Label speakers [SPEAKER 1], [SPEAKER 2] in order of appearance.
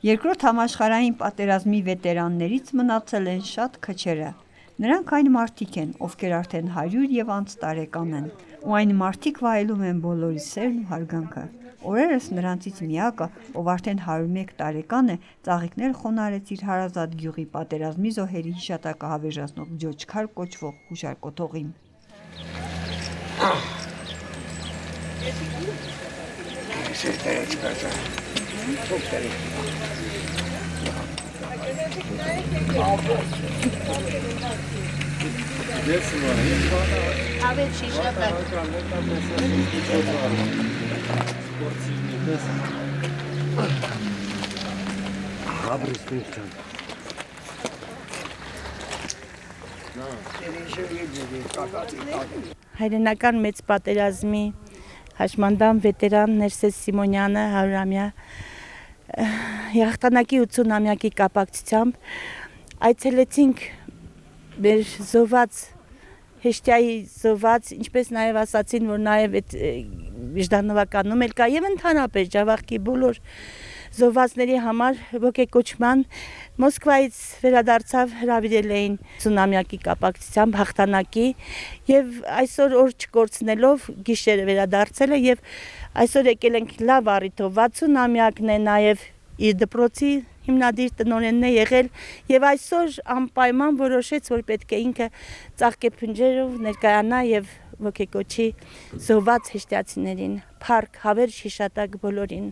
[SPEAKER 1] Երկրորդ համաշխարհային պատերազմի վետերաններից մնացել են շատ քչերը։ Նրանք այն մարդիկ են, ովքեր արդեն 100 և անց տարեկան են, ու այն մարդիկ վայելում են բոլորի սերն ու հարգանքը։ Օրերս նրանցից միակը, ով արդեն 101 տարեկան է, ծաղիկներ խոնարհեց իր հարազատ գյուղի պատերազմի զոհերի հիշատակը հավերժացնող «Ջոչքար» կոչվող հուշարկոթողին։
[SPEAKER 2] Հայրենական մեծ պատերազմի հաշմանդամ վետերան Ներսես Սիմոնյանը 100-ամյա հաղթանակի 80-ամյակի կապակցությամբ այցելեցինք մեր զոհված Հեշտյայի զոհված, ինչպես նաև ասացին, որ նաև այդ Ժդանովականում էլ կա եւ ընդհանրապես Ջավախքի բոլոր զոհվածների համար ոգեկոչման Մոսկվայից վերադարձավ հրավիրել էին 80-ամյակի կապակցությամբ հաղթանակի եւ այսօր օր չկորցնելով գիշերը վերադարձել է եւ այսօր եկել ենք լավ առիթով 60-ամյակն է նաեւ իր դպրոցի հիմնադիր տնօրենն է եղել եւ այսօր անպայման որոշեց, որ պետք է ինքը ծաղկեփնջերով ներկայանա եւ ոգեկոչի զոհված հեշտյացիներին, փառք, հավերժ հիշատակ բոլորին։